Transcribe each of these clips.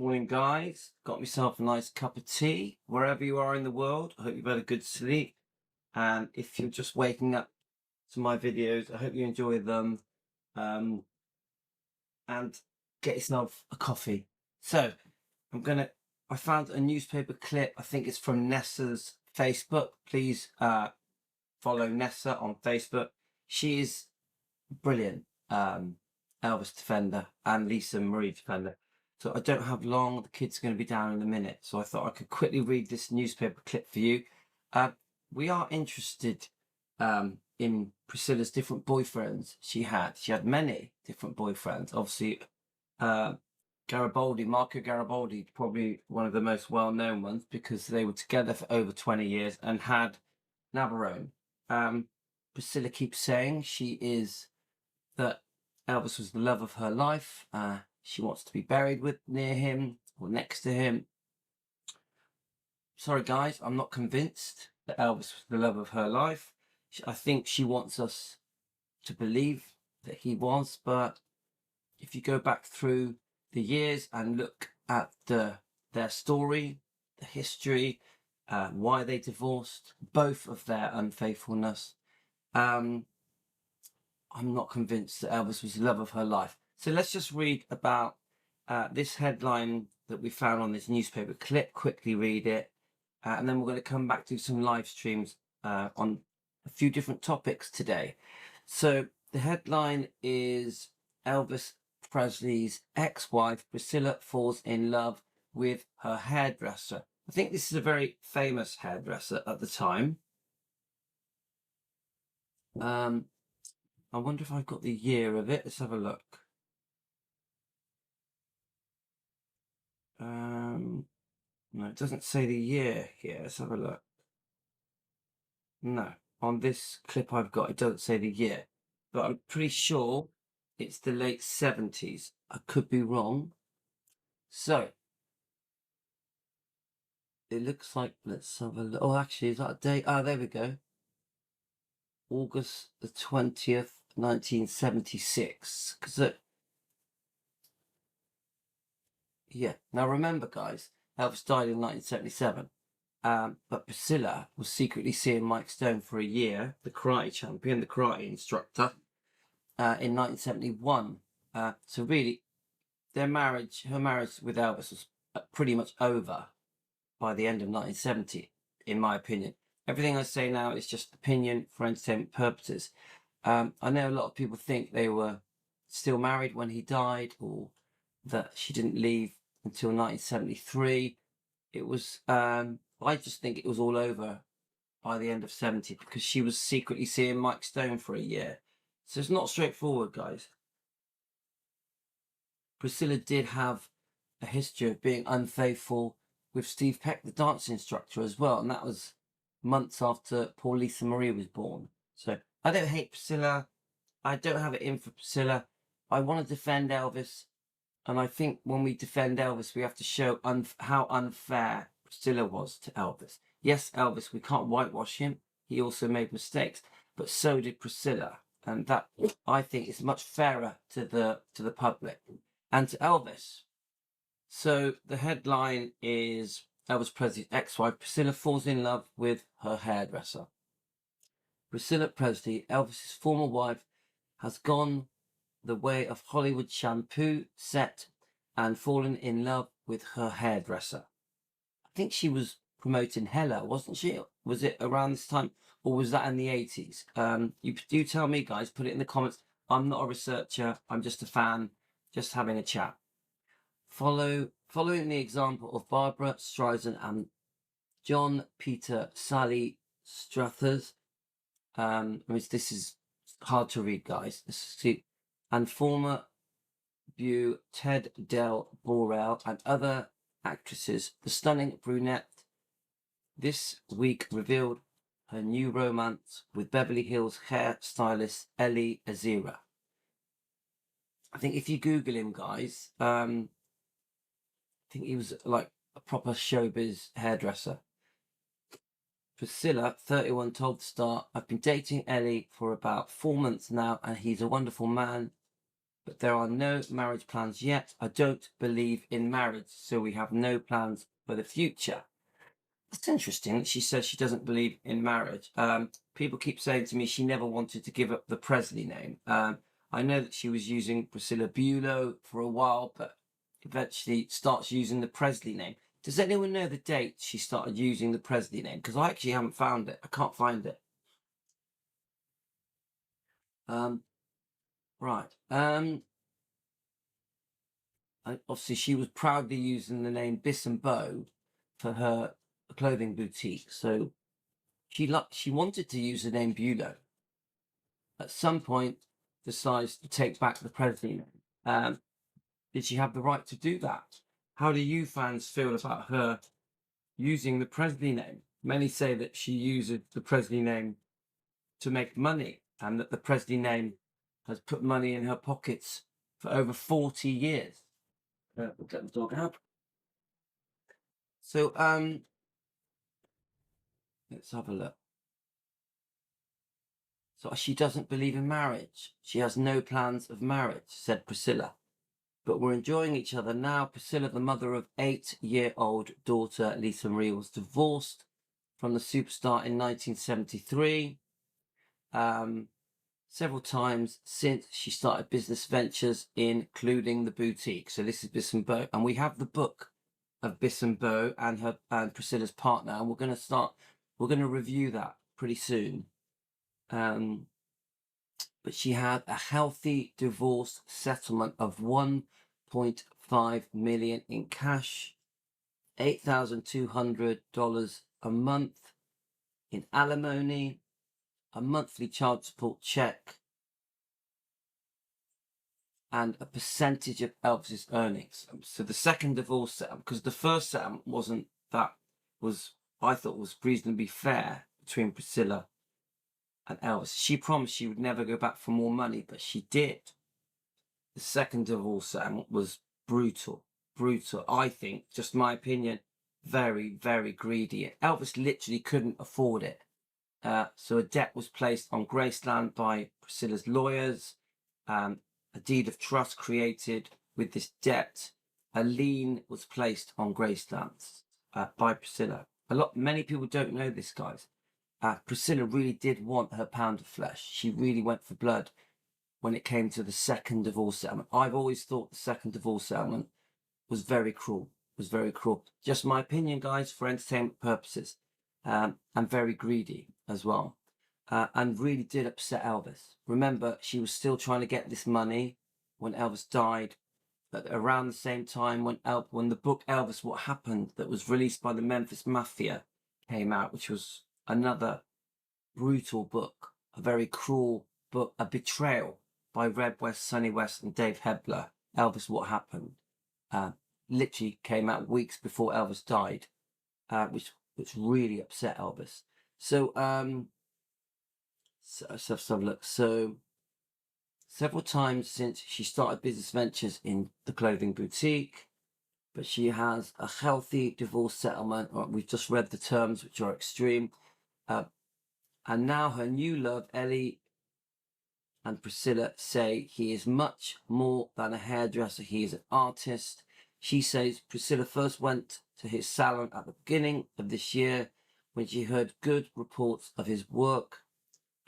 Morning, guys. Got myself a nice cup of tea wherever you are in the world. I hope you've had a good sleep. And if you're just waking up to my videos, I hope you enjoy them. Um, and get yourself a coffee. So I found a newspaper clip. I think it's from Nessa's Facebook. Please follow Nessa on Facebook. She is brilliant. Elvis Defender and Lisa Marie Defender. So I don't have long. The kids are going to be down in a minute. So I thought I could quickly read this newspaper clip for you. We are interested in Priscilla's different boyfriends she had. She had many different boyfriends. Obviously, Marco Garibaldi, probably one of the most well-known ones because they were together for over 20 years and had Navarone. Priscilla keeps saying that Elvis was the love of her life. She wants to be buried near him or next to him. Sorry, guys, I'm not convinced that Elvis was the love of her life. I think she wants us to believe that he was, but if you go back through the years and look at their story, the history, why they divorced, both of their unfaithfulness, I'm not convinced that Elvis was the love of her life. So let's just read about this headline that we found on this newspaper clip, quickly read it, and then we're going to come back to some live streams on a few different topics today. So the headline is Elvis Presley's ex-wife Priscilla falls in love with her hairdresser. I think this is a very famous hairdresser at the time. I wonder if I've got the year of it. Let's have a look. No, it doesn't say the year here. Let's have a look. No, on this clip I've got, it doesn't say the year, but I'm pretty sure it's the late 70s. I could be wrong. So it looks like, let's have a look. Oh, actually, is that a date? Ah, there we go. August the 20th, 1976. Yeah. Now remember, guys, Elvis died in 1977. But Priscilla was secretly seeing Mike Stone for a year, the karate champion, the karate instructor, in 1971. So really, her marriage with Elvis was pretty much over by the end of 1970, in my opinion. Everything I say now is just opinion for entertainment purposes. I know a lot of people think they were still married when he died, or that she didn't leave until 1973. It was, I just think it was all over by the end of 70 because she was secretly seeing Mike Stone for a year. So it's not straightforward, guys. Priscilla did have a history of being unfaithful with Steve Peck, the dance instructor, as well. And that was months after poor Lisa Marie was born. So I don't hate Priscilla. I don't have it in for Priscilla. I want to defend Elvis. And I think when we defend Elvis, we have to show how unfair Priscilla was to Elvis. Yes, Elvis, we can't whitewash him. He also made mistakes, but so did Priscilla. And that, I think, is much fairer to the public and to Elvis. So the headline is Elvis Presley's ex-wife Priscilla falls in love with her hairdresser. Priscilla Presley, Elvis's former wife, has gone the way of Hollywood shampoo set and fallen in love with her hairdresser. I think she was promoting Hella, wasn't she? Was it around this time, or was that in the 80s? You do tell me, guys. Put it in the comments. I'm not a researcher. I'm just a fan, just having a chat. Following the example of Barbara Streisand and John Peter Sally Struthers. This is hard to read, guys. And former Beau Ted Del Borel and other actresses, the stunning brunette this week revealed her new romance with Beverly Hills hairstylist Ellie Azira. I think if you Google him, guys, I think he was like a proper showbiz hairdresser. Priscilla, 31, told the Star, I've been dating Ellie for about 4 months now and he's a wonderful man, but there are no marriage plans yet. I don't believe in marriage, so we have no plans for the future. That's interesting. She says she doesn't believe in marriage. People keep saying to me she never wanted to give up the Presley name. I know that she was using Priscilla Bulow for a while, but eventually starts using the Presley name. Does anyone know the date she started using the Presley name? Because I actually haven't found it. I can't find it. Right. Obviously, she was proudly using the name Biss and Bow for her clothing boutique. So she wanted to use the name Bulow. At some point, decides to take back the Presley name. Did she have the right to do that? How do you fans feel about her using the Presley name? Many say that she uses the Presley name to make money, and that the Presley name has put money in her pockets for over 40 years. We'll get the dog out. So, let's have a look. So she doesn't believe in marriage. She has no plans of marriage, said Priscilla. But we're enjoying each other now. Priscilla, the mother of 8-year-old daughter Lisa Marie, was divorced from the superstar in 1973. Several times since she started business ventures, including the boutique. So this is Biss and Bow, and we have the book of Biss and Bow and her and Priscilla's partner, and we're going to review that pretty soon. But she had a healthy divorce settlement of $1.5 million in cash, $8,200 a month in alimony, a monthly child support check, and a percentage of Elvis's earnings. So the second divorce settlement, because the first settlement I thought was reasonably fair between Priscilla and Elvis. She promised she would never go back for more money, but she did. The second divorce settlement was brutal. I think, just my opinion, very, very greedy. Elvis literally couldn't afford it. So a debt was placed on Graceland by Priscilla's lawyers. A deed of trust created with this debt. A lien was placed on Graceland by Priscilla. Many people don't know this, guys. Priscilla really did want her pound of flesh. She really went for blood when it came to the second divorce settlement. I've always thought the second divorce settlement was very cruel. Just my opinion, guys, for entertainment purposes. And very greedy as well. And really did upset Elvis. Remember, she was still trying to get this money when Elvis died. But around the same time when the book Elvis, What Happened, that was released by the Memphis Mafia, came out, which was another brutal book, a very cruel book, a betrayal by Red West, Sonny West, and Dave Hebler. Elvis, What Happened, literally came out weeks before Elvis died, which really upset Elvis. So let's have a look. So several times since she started business ventures in the clothing boutique, but she has a healthy divorce settlement. We've just read the terms, which are extreme. And now her new love, Ellie and Priscilla, say he is much more than a hairdresser. He is an artist. She says Priscilla first went to his salon at the beginning of this year when she heard good reports of his work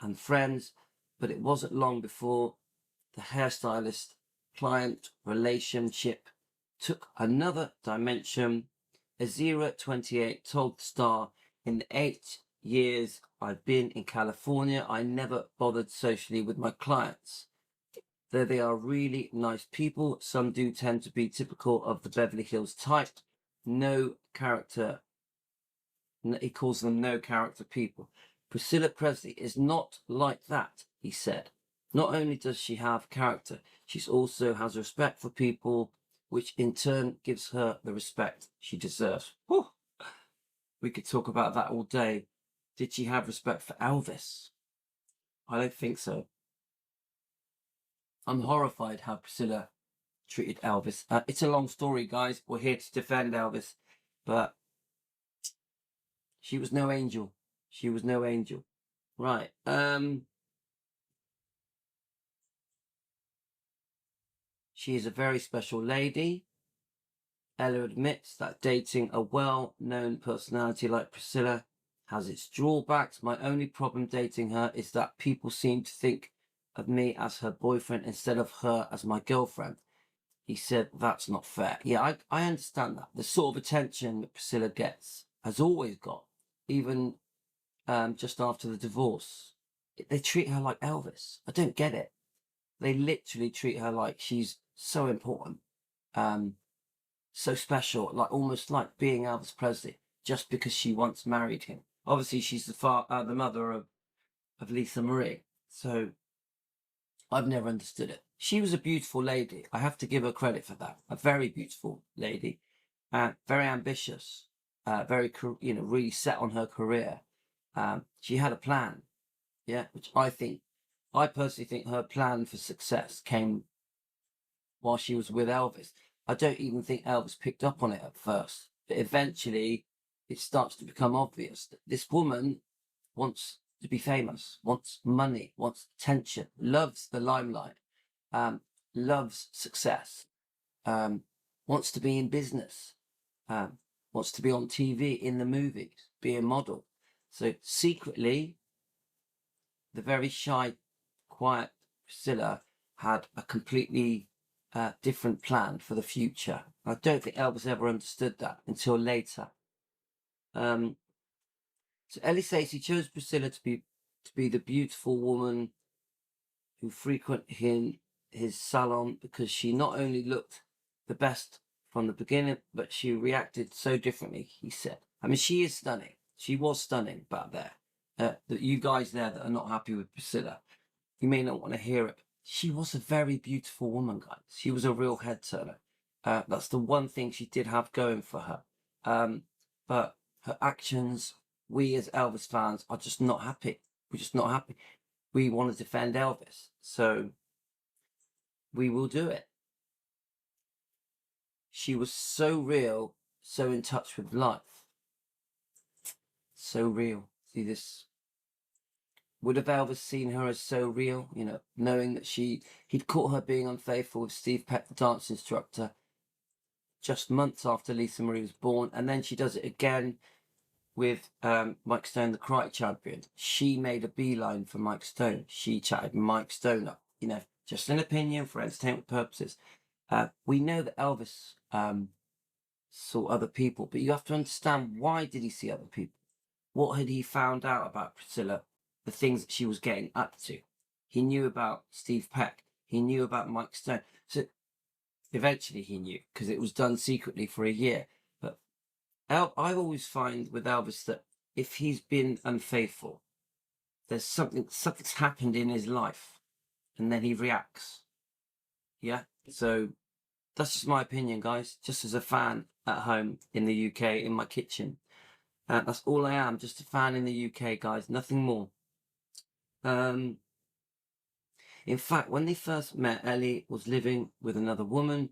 and friends, but it wasn't long before the hairstylist client relationship took another dimension. Azira, 28, told the Star, in the 8 years I've been in California, I never bothered socially with my clients. Though they are really nice people, some do tend to be typical of the Beverly Hills type. No character. He calls them no character people. Priscilla Presley is not like that, he said. Not only does she have character, she also has respect for people, which in turn gives her the respect she deserves. Whew. We could talk about that all day. Did she have respect for Elvis? I don't think so. I'm horrified how Priscilla treated Elvis. It's a long story, guys. We're here to defend Elvis, but she was no angel. Right. she is a very special lady. Ella admits that dating a well-known personality like Priscilla has its drawbacks. My only problem dating her is that people seem to think of me as her boyfriend instead of her as my girlfriend. He said, that's not fair. Yeah, I understand that. The sort of attention that Priscilla gets, has always got, even just after the divorce. They treat her like Elvis. I don't get it. They literally treat her like she's so important, so special, like almost like being Elvis Presley, just because she once married him. Obviously, she's the mother of Lisa Marie. So I've never understood it. She was a beautiful lady. I have to give her credit for that. A very beautiful lady, very ambitious, really set on her career. She had a plan, yeah, which I personally think her plan for success came while she was with Elvis. I don't even think Elvis picked up on it at first, but eventually it starts to become obvious that this woman wants to be famous, wants money, wants attention, loves the limelight, loves success, wants to be in business, wants to be on TV, in the movies, be a model. So secretly, the very shy, quiet Priscilla had a completely different plan for the future. I don't think Elvis ever understood that until later. So Ellie says he chose Priscilla to be the beautiful woman who frequented his salon because she not only looked the best from the beginning, but she reacted so differently, he said. I mean, she is stunning. She was stunning back there. That you guys there that are not happy with Priscilla, you may not want to hear it. She was a very beautiful woman, guys. She was a real head turner. That's the one thing she did have going for her. But her actions, we as Elvis fans are just not happy. We're just not happy. We want to defend Elvis, so we will do it. She was so real, so in touch with life. So real. See this? Would have Elvis seen her as so real, knowing that he'd caught her being unfaithful with Steve Peck, the dance instructor, just months after Lisa Marie was born, and then she does it again with Mike Stone, the karate champion. She made a beeline for Mike Stone. She chatted Mike Stone up, just an opinion for entertainment purposes. We know that Elvis saw other people, but you have to understand, why did he see other people? What had he found out about Priscilla? The things that she was getting up to. He knew about Steve Peck. He knew about Mike Stone. So eventually he knew, because it was done secretly for a year. But I always find with Elvis that if he's been unfaithful, there's something's happened in his life, and then he reacts. Yeah. So that's just my opinion, guys. Just as a fan at home in the UK, in my kitchen. That's all I am, just a fan in the UK, guys. Nothing more. In fact, when they first met, Ellie was living with another woman.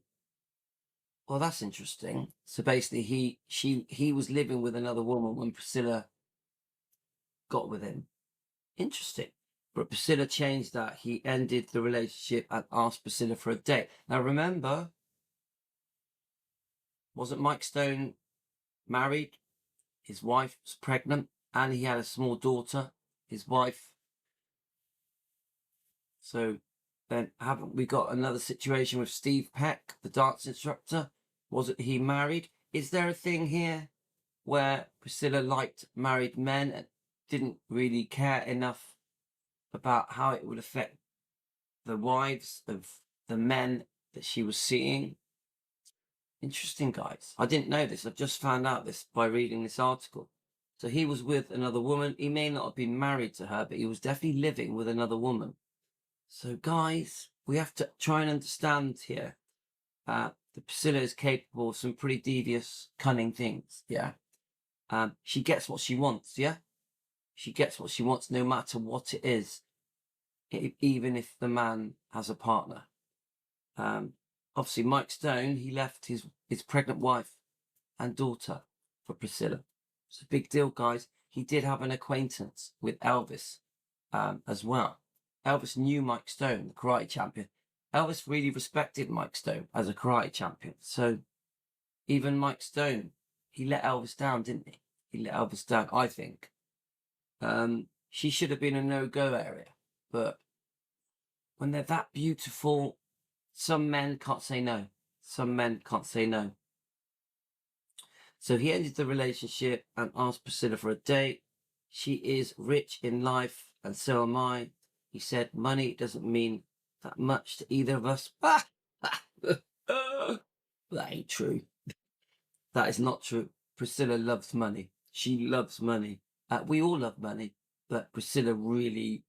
Well, that's interesting. So basically, he was living with another woman when Priscilla got with him. Interesting. But Priscilla changed that. He ended the relationship and asked Priscilla for a date. Now, remember, wasn't Mike Stone married? His wife was pregnant, and he had a small daughter. His wife. So then haven't we got another situation with Steve Peck, the dance instructor? Wasn't he married? Is there a thing here where Priscilla liked married men and didn't really care enough about how it would affect the wives of the men that she was seeing? Interesting, guys. I didn't know this. I've just found out this by reading this article. So he was with another woman. He may not have been married to her, but he was definitely living with another woman. So, guys, we have to try and understand here that Priscilla is capable of some pretty devious, cunning things, yeah? She gets what she wants, yeah? She gets what she wants no matter what it is, even if the man has a partner. Obviously, Mike Stone, he left his pregnant wife and daughter for Priscilla. It's a big deal, guys. He did have an acquaintance with Elvis as well. Elvis knew Mike Stone, the karate champion. Elvis really respected Mike Stone as a karate champion. So even Mike Stone, he let Elvis down, didn't he? He let Elvis down, I think. She should have been a no-go area. But when they're that beautiful, some men can't say no. Some men can't say no. So he ended the relationship and asked Priscilla for a date. She is rich in life, and so am I. He said, money doesn't mean that much to either of us. That ain't true. That is not true. Priscilla loves money. She loves money. We all love money, but Priscilla really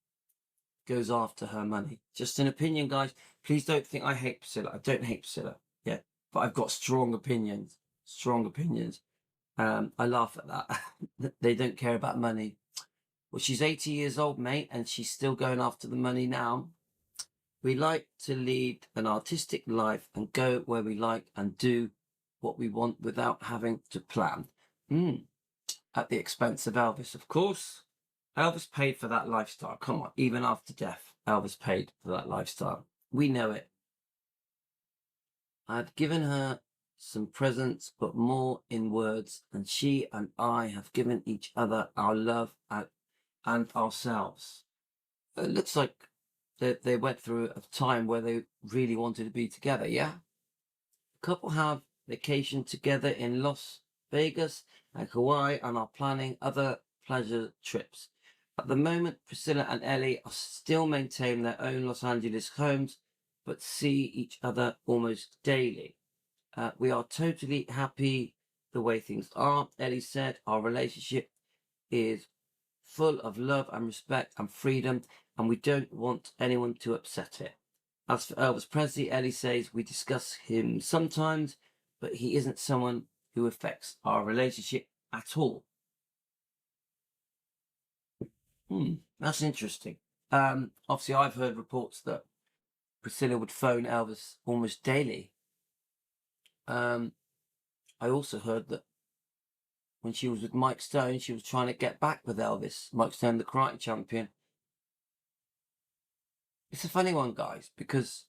goes after her money. Just an opinion, guys. Please don't think I hate Priscilla. I don't hate Priscilla. Yeah, but I've got strong opinions. Strong opinions. I laugh at that. They don't care about money. Well, she's 80 years old, mate, and she's still going after the money now. We like to lead an artistic life and go where we like and do what we want without having to plan. At the expense of Elvis, of course. Elvis paid for that lifestyle. Come on, even after death, Elvis paid for that lifestyle. We know it. I've given her some presents, but more in words, and she and I have given each other our love and ourselves. It looks like they went through a time where they really wanted to be together, yeah? The couple have vacationed together in Las Vegas and Hawaii and are planning other pleasure trips. At the moment, Priscilla and Ellie are still maintaining their own Los Angeles homes, but see each other almost daily. We are totally happy the way things are. Ellie said, our relationship is full of love and respect and freedom, and we don't want anyone to upset it. As for Elvis Presley, Ellie says, we discuss him sometimes, but he isn't someone who affects our relationship at all. That's interesting. Obviously, I've heard reports that Priscilla would phone Elvis almost daily. I also heard that when she was with Mike Stone, she was trying to get back with Elvis, Mike Stone, the karate champion. It's a funny one, guys, because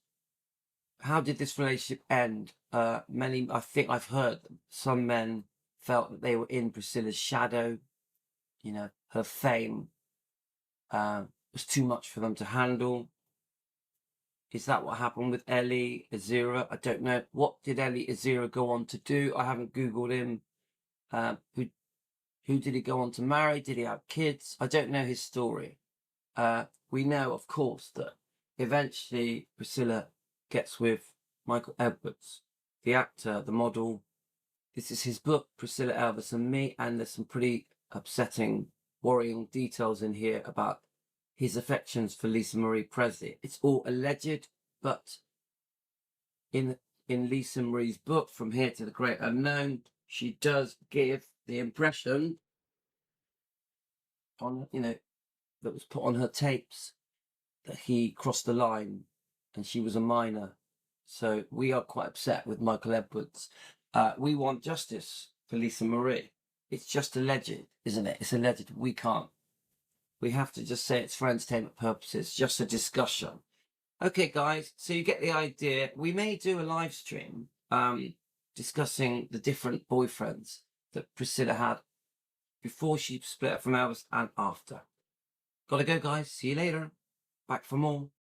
how did this relationship end? I think I've heard some men felt that they were in Priscilla's shadow. You know, her fame was too much for them to handle. Is that what happened with Ellie Azira? I don't know. What did Ellie Azira go on to do? I haven't Googled him. Who did he go on to marry? Did he have kids? I don't know his story. We know, of course, that eventually Priscilla gets with Michael Edwards, the actor, the model. This is his book, Priscilla, Elvis and Me, and there's some pretty upsetting, worrying details in here about his affections for Lisa Marie Presley. It's all alleged, but in Lisa Marie's book, From Here to the Great Unknown, she does give the impression on, that was put on her tapes that he crossed the line and she was a minor. So we are quite upset with Michael Edwards. We want justice for Lisa Marie. It's just alleged, isn't it? It's alleged. We can't. We have to just say it's for entertainment purposes, just a discussion. Okay, guys, so you get the idea. We may do a live stream discussing the different boyfriends that Priscilla had before she split up from Elvis and after. Gotta go, guys. See you later. Back for more.